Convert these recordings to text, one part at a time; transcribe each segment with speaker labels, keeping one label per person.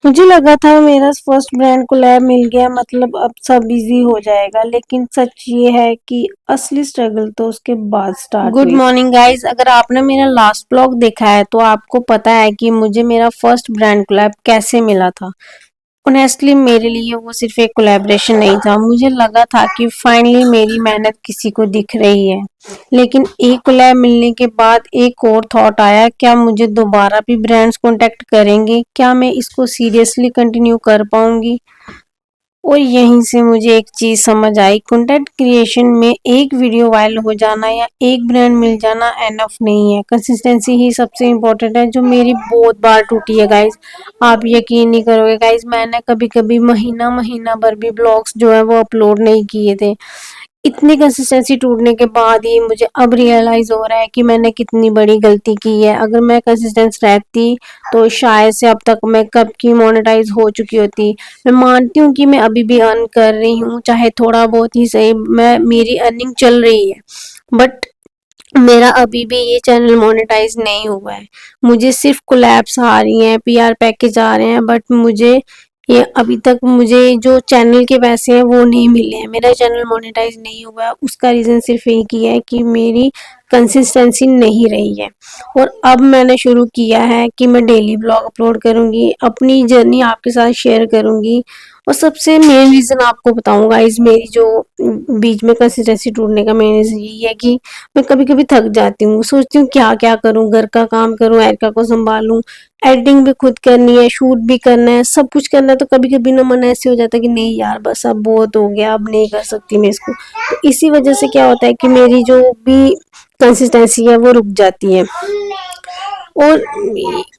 Speaker 1: मुझे लगा था मेरा फर्स्ट ब्रांड कोलैब मिल गया, मतलब अब सब इजी हो जाएगा, लेकिन सच ये है कि असली स्ट्रगल तो उसके बाद स्टार्ट हुई। गुड मॉर्निंग गाइस, अगर आपने मेरा लास्ट ब्लॉग देखा है तो आपको पता है कि मुझे मेरा फर्स्ट ब्रांड कोलैब कैसे मिला था। ऑनेस्टली मेरे लिए वो सिर्फ एक कोलैबोरेशन नहीं था, मुझे लगा था कि फाइनली मेरी मेहनत किसी को दिख रही है। लेकिन एक कोलैब मिलने के बाद एक और थॉट आया, क्या मुझे दोबारा भी ब्रांड्स कांटेक्ट करेंगे, क्या मैं इसको सीरियसली कंटिन्यू कर पाऊंगी। और यहीं से मुझे एक चीज समझ आई, कंटेंट क्रिएशन में एक वीडियो वायरल हो जाना या एक ब्रांड मिल जाना एनफ नहीं है, कंसिस्टेंसी ही सबसे इम्पोर्टेंट है, जो मेरी बहुत बार टूटी है गाइज। आप यकीन नहीं करोगे गाइज, मैंने कभी कभी महीना महीना भर भी ब्लॉग्स जो है वो अपलोड नहीं किए थे। इतनी कंसिस्टेंसी टूटने के बाद ही मुझे अब रियलाइज हो रहा है कि मैंने कितनी बड़ी गलती की है। अगर मैं कंसिस्टेंस रहती तो शायद से अब तक मैं कब की मोनेटाइज हो चुकी होती। मैं मानती हूँ कि मैं अभी भी अर्न कर रही हूँ, चाहे थोड़ा बहुत ही सही, मैं मेरी अर्निंग चल रही है, बट मेरा अभी भी ये चैनल मोनेटाइज नहीं हुआ है। मुझे सिर्फ कोलैब्स आ रही हैं, पीआर पैकेज आ रहे हैं, बट मुझे ये अभी तक मुझे जो चैनल के पैसे हैं वो नहीं मिले हैं। मेरा चैनल मोनेटाइज नहीं हुआ है, उसका रीज़न सिर्फ एक ही है कि मेरी कंसिस्टेंसी नहीं रही है। और अब मैंने शुरू किया है कि मैं डेली ब्लॉग अपलोड करूँगी, अपनी जर्नी आपके साथ शेयर करूँगी। और सबसे मेन रीज़न आपको बताऊँगा, इस मेरी जो बीच में कंसिस्टेंसी टूटने का मेन रीज़न यही है कि मैं कभी कभी थक जाती हूँ, सोचती हूँ क्या क्या करूँ, घर का काम करूँ, एरिका को संभालूं, एडिटिंग भी खुद करनी है, शूट भी करना है, सब कुछ करना है। तो कभी कभी ना मन ऐसे हो जाता है कि नहीं यार बस अब बहुत हो गया, अब नहीं कर सकती मैं इसको। तो इसी वजह से क्या होता है कि मेरी जो भी कंसिस्टेंसी है वो रुक जाती है। और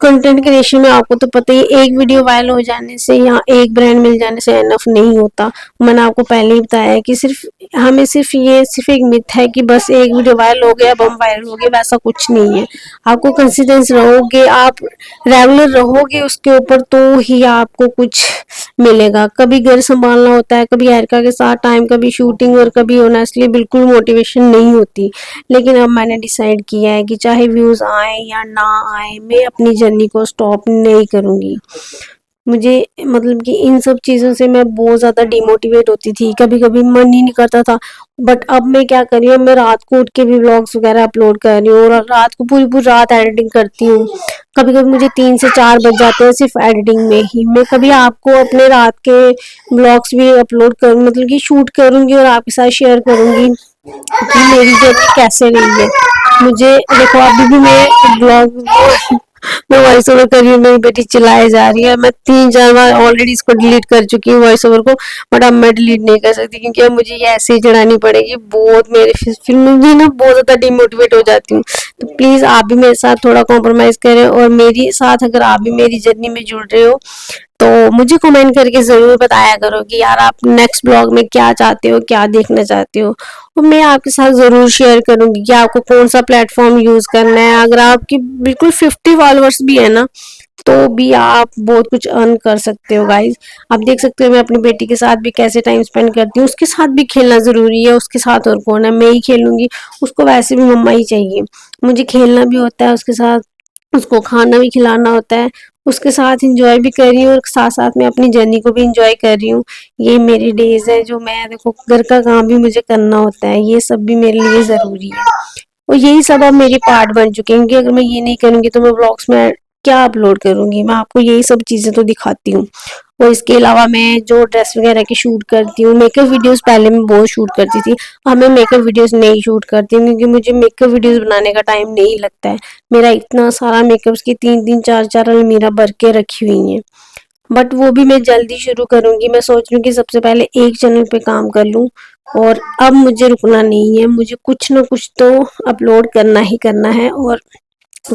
Speaker 1: कंटेंट क्रिएशन में आपको तो पता ही है, एक वीडियो वायरल हो जाने से या एक ब्रांड मिल जाने से एनफ नहीं होता। मैंने आपको पहले ही बताया है कि सिर्फ एक मिथ है कि बस एक वीडियो वायरल हो गया अब हम वायरल हो गए, वैसा कुछ नहीं है। आपको कंसिस्टेंस रहोगे, आप रेगुलर रहोगे उसके ऊपर, तो ही आपको कुछ मिलेगा। कभी घर संभालना होता है, कभी एरिका के साथ टाइम, कभी शूटिंग, और कभी ऑनेस्टली बिल्कुल मोटिवेशन नहीं होती। लेकिन अब मैंने डिसाइड किया है कि चाहे व्यूज आए या ना आए, मैं अपनी जर्नी को स्टॉप नहीं करूंगी। मुझे मतलब कि इन सब चीज़ों से मैं बहुत ज़्यादा डिमोटिवेट होती थी, कभी कभी मन ही नहीं करता था। बट अब मैं क्या कर रही हूँ, मैं रात को उठ के भी व्लॉग्स वगैरह अपलोड कर रही हूँ, और रात को पूरी पूरी रात एडिटिंग करती हूँ। कभी कभी मुझे 3 से 4 बज जाते हैं सिर्फ एडिटिंग में ही। मैं कभी आपको अपने रात के व्लॉग्स भी अपलोड कर, मतलब कि शूट करूँगी और आपके साथ शेयर करूँगी कि मेरी जर्नी कैसे रही है। मुझे देखो अभी भी मैं ब्लॉग मैं वॉइस ओवर कर रही हूँ, मेरी बेटी चिल्लाए जा रही है, मैं 3 4 बार ऑलरेडी इसको डिलीट कर चुकी हूँ वॉइस ओवर को, बट अब मैं डिलीट नहीं कर सकती क्योंकि अब मुझे ये ऐसे ही चढ़ानी पड़ेगी। बहुत मेरे फिर मैं भी ना बहुत ज़्यादा डिमोटिवेट हो जाती हूँ। तो प्लीज़ आप भी मेरे साथ थोड़ा कॉम्प्रोमाइज़ करें, और मेरी साथ अगर आप भी मेरी जर्नी में जुड़ रहे हो तो मुझे कमेंट करके ज़रूर बताया करो कि यार आप नेक्स्ट ब्लॉग में क्या चाहते हो, क्या देखना चाहते हो। और मैं आपके साथ ज़रूर शेयर करूँगी कि आपको कौन सा प्लेटफॉर्म यूज़ करना है। अगर आपकी बिल्कुल 50 फॉलोअर्स भी है ना, तो भी आप बहुत कुछ अर्न कर सकते हो गाइज। आप देख सकते हो मैं अपनी बेटी के साथ भी कैसे टाइम स्पेंड करती हूँ, उसके साथ भी खेलना ज़रूरी है, उसके साथ और कौन है, मैं ही खेलूँगी, उसको वैसे भी मम्मा ही चाहिए। मुझे खेलना भी होता है उसके साथ, उसको खाना भी खिलाना होता है, उसके साथ इंजॉय भी कर रही हूँ और साथ साथ में अपनी जर्नी को भी इंजॉय कर रही हूँ। ये मेरी डेज है, जो मैं देखो घर का काम भी मुझे करना होता है, ये सब भी मेरे लिए ज़रूरी है। और यही सब अब मेरी पार्ट बन चुके हैं, क्योंकि अगर मैं ये नहीं करूँगी तो मैं ब्लॉग्स में क्या अपलोड करूँगी। मैं आपको यही सब चीज़ें तो दिखाती हूँ। और इसके अलावा मैं जो ड्रेस वगैरह की शूट करती हूँ, मेकअप वीडियोस पहले मैं बहुत शूट करती थी, अब मैं मेकअप वीडियोस नहीं शूट करती हूँ क्योंकि मुझे मेकअप वीडियोस बनाने का टाइम नहीं लगता है। मेरा इतना सारा मेकअप्स की 3 3 4 4 अलमीरा भर के रखी हुई हैं, बट वो भी मैं जल्दी शुरू करूँगी। मैं सोच रही हूँ कि सबसे पहले एक चैनल पे काम कर लूँ, और अब मुझे रुकना नहीं है, मुझे कुछ ना कुछ तो अपलोड करना ही करना है और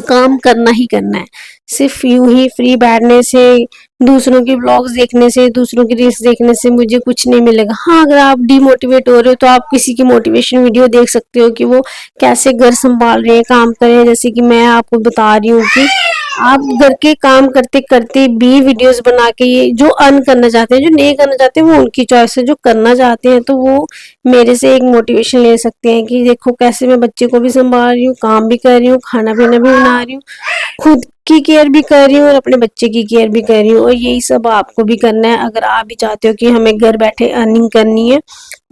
Speaker 1: काम करना ही करना है। सिर्फ यूं ही फ्री बैठने से, दूसरों की ब्लॉग्स देखने से, दूसरों की रील्स देखने से मुझे कुछ नहीं मिलेगा। हाँ, अगर आप डिमोटिवेट हो रहे हो तो आप किसी की मोटिवेशन वीडियो देख सकते हो कि वो कैसे घर संभाल रहे हैं, काम कर रहे हैं। जैसे कि मैं आपको बता रही हूँ कि आप घर के काम करते करते भी वीडियोस बना के, ये जो अर्न करना चाहते हैं, जो नहीं करना चाहते वो उनकी चॉइस है, जो करना चाहते हैं तो वो मेरे से एक मोटिवेशन ले सकते हैं कि देखो कैसे मैं बच्चे को भी संभाल रही हूँ, काम भी कर रही हूँ, खाना पीना भी बना रही हूँ, खुद की केयर भी कर रही हूँ और अपने बच्चे की केयर भी कर रही हूँ, और यही सब आपको भी करना है अगर आप भी चाहते हो कि हमें घर बैठे अर्निंग करनी है,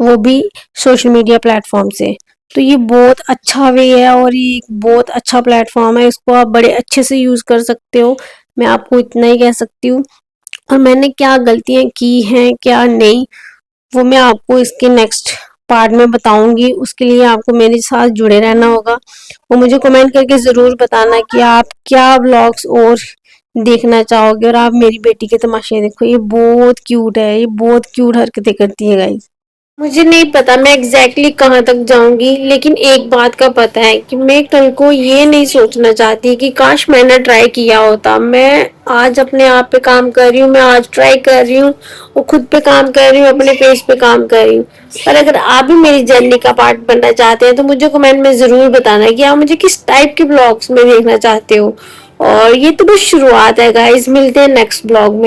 Speaker 1: वो भी सोशल मीडिया प्लेटफॉर्म से। तो ये बहुत अच्छा वे है और ये एक बहुत अच्छा प्लेटफॉर्म है, इसको आप बड़े अच्छे से यूज कर सकते हो। मैं आपको इतना ही कह सकती हूँ। और मैंने क्या गलतियां की हैं क्या नहीं, वो मैं आपको इसके नेक्स्ट पार्ट में बताऊंगी। उसके लिए आपको मेरे साथ जुड़े रहना होगा और मुझे कमेंट करके ज़रूर बताना कि आप क्या व्लॉग्स और देखना चाहोगे। और आप मेरी बेटी के तमाशे देखो, ये बहुत क्यूट है, ये बहुत क्यूट हरकतें करती है गाइस। मुझे नहीं पता मैं एग्जैक्टली कहाँ तक जाऊंगी, लेकिन एक बात का पता है कि मैं कल को ये नहीं सोचना चाहती कि काश मैंने ट्राई किया होता। मैं आज अपने आप पे काम कर रही हूँ, मैं आज ट्राई कर रही हूँ और खुद पे काम कर रही हूँ, अपने पेज पे काम कर रही हूँ। पर अगर आप भी मेरी जर्नी का पार्ट बनना चाहते हैं तो मुझे कमेंट में ज़रूर बताना कि आप मुझे किस टाइप के ब्लॉग्स में देखना चाहते हो। और ये तो बस शुरुआत है गाइस, मिलते हैं नेक्स्ट ब्लॉग में।